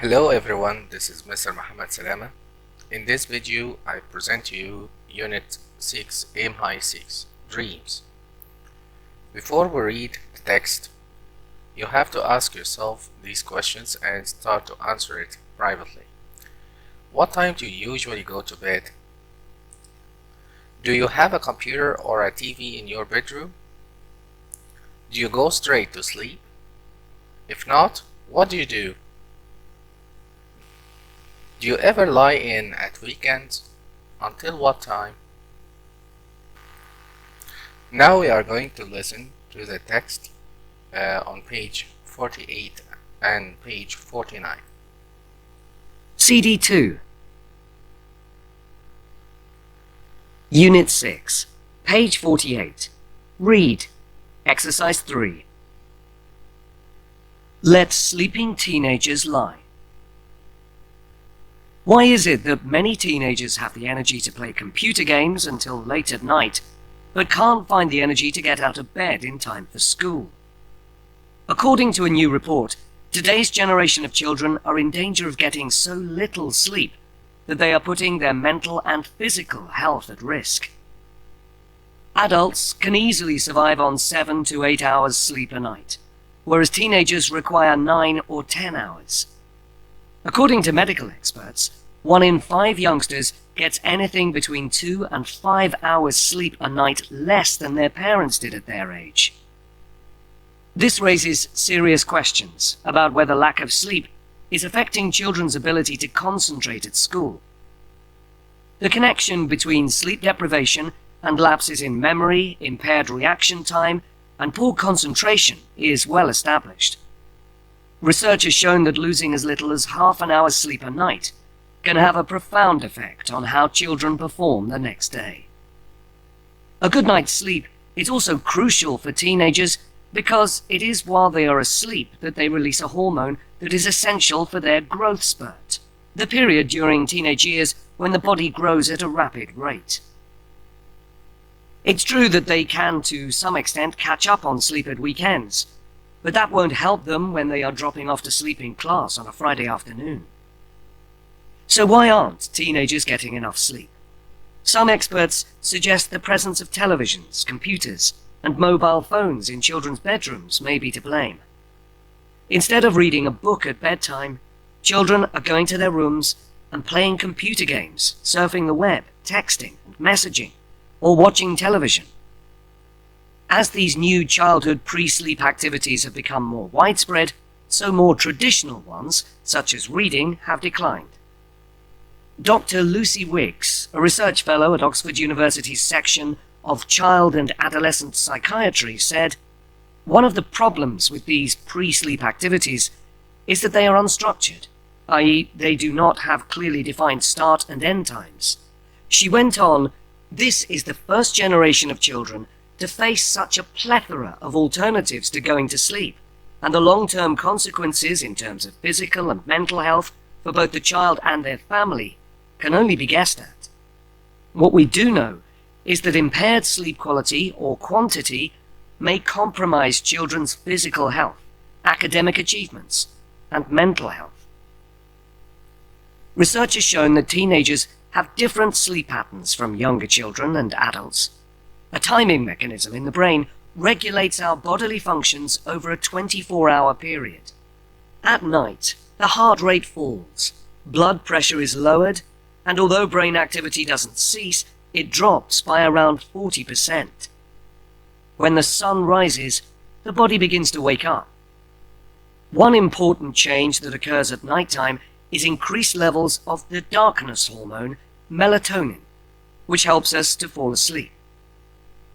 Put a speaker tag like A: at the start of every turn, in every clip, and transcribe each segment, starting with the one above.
A: Hello everyone, this is Mr. Muhammad Salama. In this video, I present to you Unit 6, Aim High 6, Dreams. Before we read the text, you have to ask yourself these questions and start to answer it privately. What time do you usually go to bed? Do you have a computer or a TV in your bedroom? Do you go straight to sleep? If not, what do you do? Do you ever lie in at weekends? Until what time? Now we are going to listen to the text on page 48 and page 49.
B: CD 2 Unit 6, page 48. Read. Exercise 3. Let sleeping teenagers lie. Why is it that many teenagers have the energy to play computer games until late at night, but can't find the energy to get out of bed in time for school? According to a new report, today's generation of children are in danger of getting so little sleep that they are putting their mental and physical health at risk. Adults can easily survive on 7 to 8 hours sleep a night, whereas teenagers require 9 or 10 hours. According to medical experts, 1 in 5 youngsters gets anything between 2 and 5 hours sleep a night less than their parents did at their age. This raises serious questions about whether lack of sleep is affecting children's ability to concentrate at school. The connection between sleep deprivation and lapses in memory, impaired reaction time, and poor concentration is well established. Research has shown that losing as little as half an hour's sleep a night can have a profound effect on how children perform the next day. A good night's sleep is also crucial for teenagers because it is while they are asleep that they release a hormone that is essential for their growth spurt, the period during teenage years when the body grows at a rapid rate. It's true that they can, to some extent, catch up on sleep at weekends, but that won't help them when they are dropping off to sleep in class on a Friday afternoon. So why aren't teenagers getting enough sleep? Some experts suggest the presence of televisions, computers, and mobile phones in children's bedrooms may be to blame. Instead of reading a book at bedtime, children are going to their rooms and playing computer games, surfing the web, texting and messaging, or watching television. As these new childhood pre-sleep activities have become more widespread, so more traditional ones, such as reading, have declined. Dr. Lucy Wiggs, a research fellow at Oxford University's section of Child and Adolescent Psychiatry, said, "One of the problems with these pre-sleep activities is that they are unstructured, i.e. they do not have clearly defined start and end times." She went on, "This is the first generation of children to face such a plethora of alternatives to going to sleep, and the long-term consequences in terms of physical and mental health for both the child and their family can only be guessed at. What we do know is that impaired sleep quality or quantity may compromise children's physical health, academic achievements, and mental health." Research has shown that teenagers have different sleep patterns from younger children and adults. A timing mechanism in the brain regulates our bodily functions over a 24-hour period. At night, the heart rate falls, blood pressure is lowered, and although brain activity doesn't cease, it drops by around 40%. When the sun rises, the body begins to wake up. One important change that occurs at nighttime is increased levels of the darkness hormone, melatonin, which helps us to fall asleep.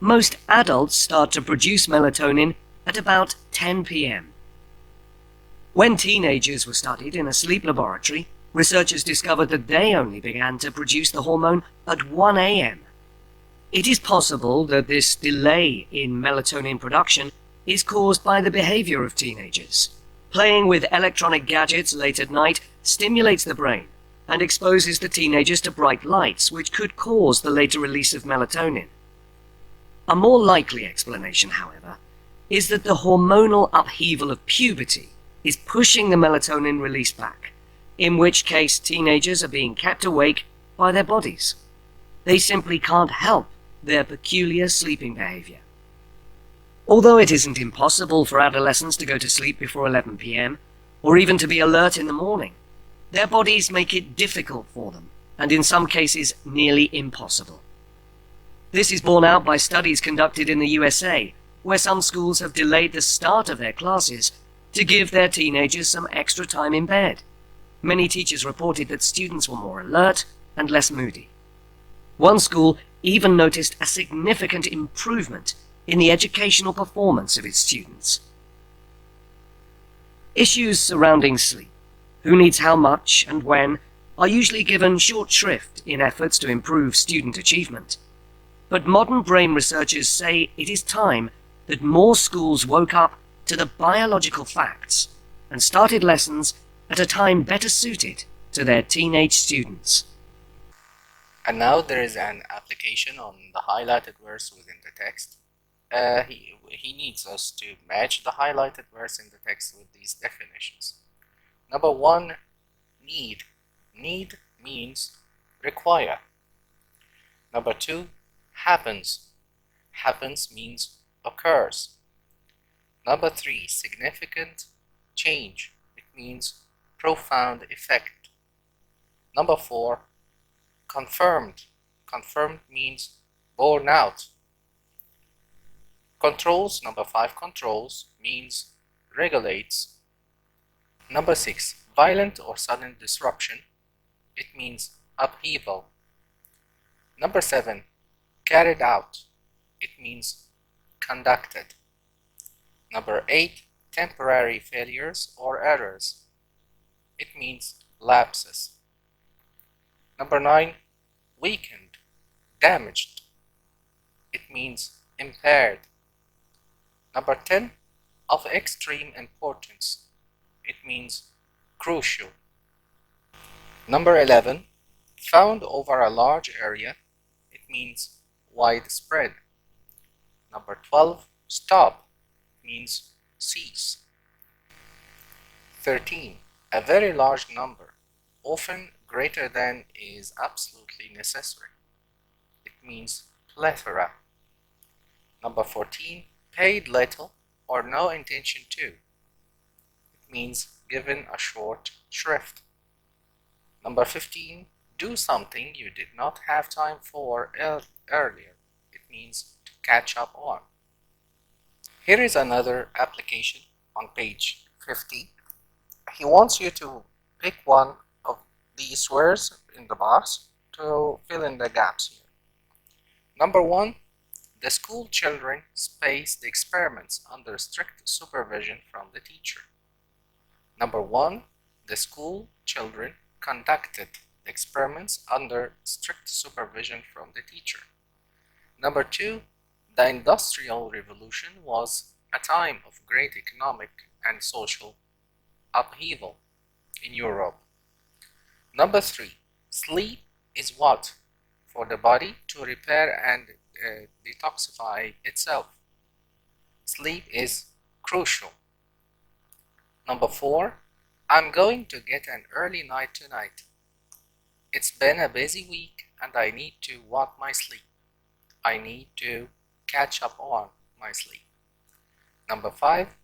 B: Most adults start to produce melatonin at about 10 p.m. When teenagers were studied in a sleep laboratory, researchers discovered that they only began to produce the hormone at 1 a.m. It is possible that this delay in melatonin production is caused by the behavior of teenagers. Playing with electronic gadgets late at night stimulates the brain and exposes the teenagers to bright lights, which could cause the later release of melatonin. A more likely explanation, however, is that the hormonal upheaval of puberty is pushing the melatonin release back, in which case teenagers are being kept awake by their bodies. They simply can't help their peculiar sleeping behavior. Although it isn't impossible for adolescents to go to sleep before 11 p.m., or even to be alert in the morning, their bodies make it difficult for them, and in some cases nearly impossible. This is borne out by studies conducted in the USA, where some schools have delayed the start of their classes to give their teenagers some extra time in bed. Many teachers reported that students were more alert and less moody. One school even noticed a significant improvement in the educational performance of its students. Issues surrounding sleep, who needs how much and when, are usually given short shrift in efforts to improve student achievement. But modern brain researchers say it is time that more schools woke up to the biological facts and started lessons at a time better suited to their teenage students.
A: And now there is an application on the highlighted verse within the text. He needs us to match the highlighted verse in the text with these definitions. Number one, need. Need means require. Number two, happens. Happens means occurs. Number three, significant change. It means profound effect. Number four, confirmed. Confirmed means borne out. Controls, number five, controls means regulates. Number six, violent or sudden disruption. It means upheaval. Number seven, carried out. It means conducted. Number eight, temporary failures or errors. It means lapses. Number nine, weakened, damaged. It means impaired. Number 10, of extreme importance. It means crucial. Number 11, found over a large area. It means widespread. Number 12, stop, means cease. 13, a very large number, often greater than is absolutely necessary. It means plethora. Number 14, paid little or no intention to. It means given a short shrift. Number 15, do something you did not have time for earlier. It means to catch up on. Here is another application on page 50. He wants you to pick one of these words in the box to fill in the gaps here. Number one, the school children spaced the experiments under strict supervision from the teacher. Number one, the school children conducted experiments under strict supervision from the teacher. Number two, the Industrial Revolution was a time of great economic and social upheaval in Europe. Number three, sleep is what? For the body to repair and detoxify itself. Sleep is crucial. Number four, I'm going to get an early night tonight. It's been a busy week and I need to walk my sleep. I need to catch up on my sleep. Number five,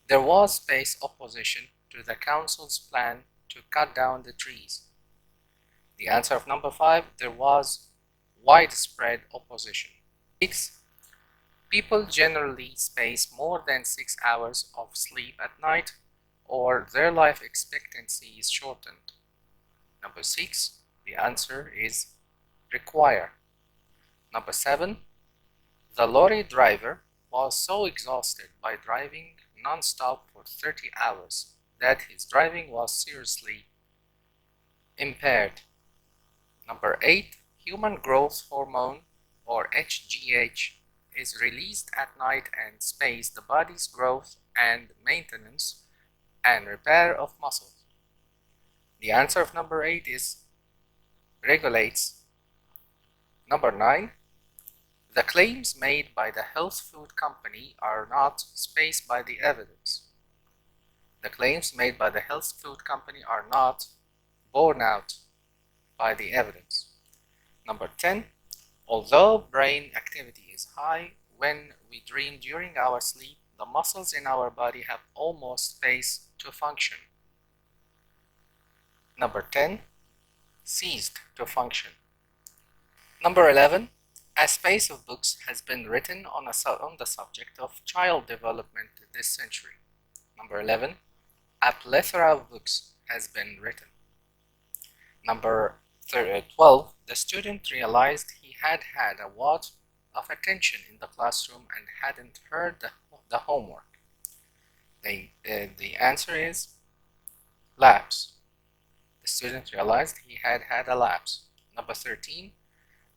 A: there was space opposition to the council's plan to cut down the trees. The answer of number five, there was widespread opposition. 6. People generally space more than 6 hours of sleep at night, or their life expectancy is shortened. Number 6, the answer is require. Number 7, the lorry driver was so exhausted by driving non-stop for 30 hours that his driving was seriously impaired. Number 8, human growth hormone, or HGH, is released at night and spaces the body's growth and maintenance and repair of muscles. The answer of number 8 is regulates. Number 9, the claims made by the health food company are not spaced by the evidence. The claims made by the health food company are not borne out by the evidence. Number 10. Although brain activity is high when we dream during our sleep, the muscles in our body have almost space to function. Number 10. Ceased to function. Number 11. A space of books has been written on the subject of child development this century. Number 11. A plethora of books has been written. Number 12. The student realized he had a lot of attention in the classroom and hadn't heard the homework. The answer is lapse. The student realized he had a lapse. Number 13.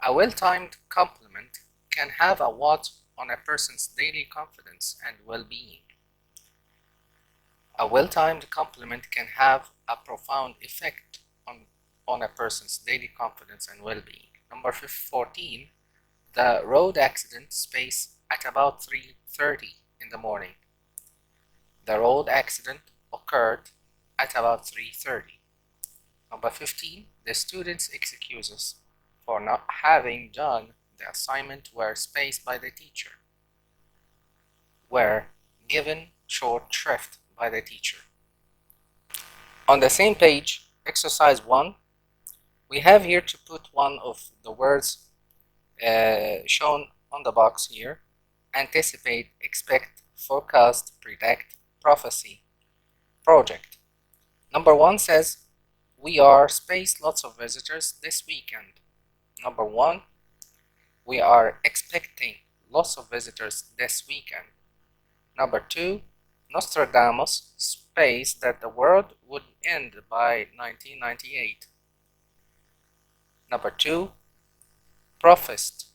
A: A well-timed compliment can have a lot on a person's daily confidence and well-being. A well-timed compliment can have a profound effect on a person's daily confidence and well-being. Number 14. The road accident space at about 3:30 in the morning. The road accident occurred at about 3:30. Number 15. The student's excuses for not having done the assignment were spaced by the teacher, were given short shrift by the teacher. On the same page, exercise 1, we have here to put one of the words shown on the box here: anticipate, expect, forecast, predict, prophecy, project. Number 1 says, we are space lots of visitors this weekend. Number 1, we are expecting lots of visitors this weekend. Number 2, Nostradamus spaced that the world would end by 1998. Number 2, prophesed.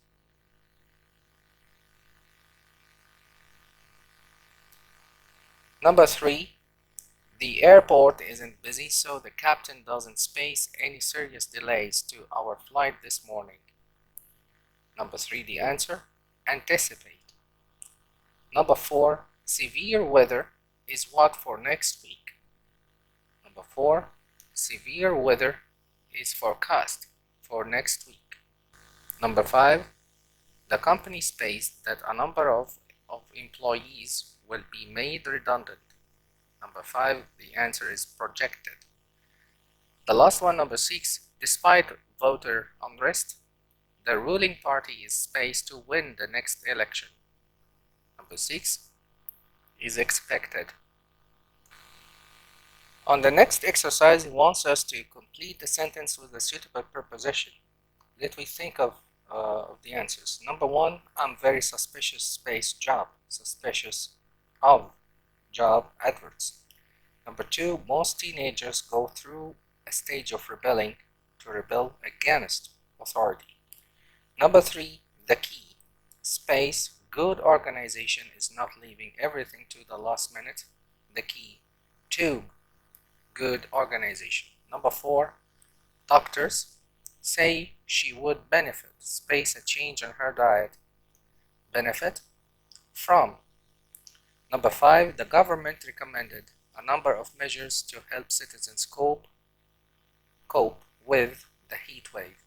A: Number 3, the airport isn't busy, so the captain doesn't space any serious delays to our flight this morning. Number 3, the answer, anticipate. Number 4, severe weather is what for next week? Number 4, severe weather is forecast for next week. Number 5, the company spaced that a number of employees will be made redundant. Number 5, the answer is projected. The last one, number 6, despite voter unrest, the ruling party is spaced to win the next election. Number 6 is expected. On the next exercise, he wants us to complete the sentence with a suitable preposition. Let me think of the answers. Number 1, I'm very suspicious space job. Suspicious of job adverts. Number 2, most teenagers go through a stage of rebelling to rebel against authority. Number 3, the key space good organization is not leaving everything to the last minute. The key to good organization. Number 4, doctors say she would benefit space a change in her diet. Benefit from. Number 5, the government recommended a number of measures to help citizens cope with the heat wave.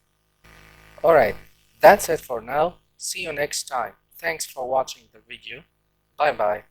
A: Alright, that's it for now. See you next time. Thanks for watching the video. Bye bye.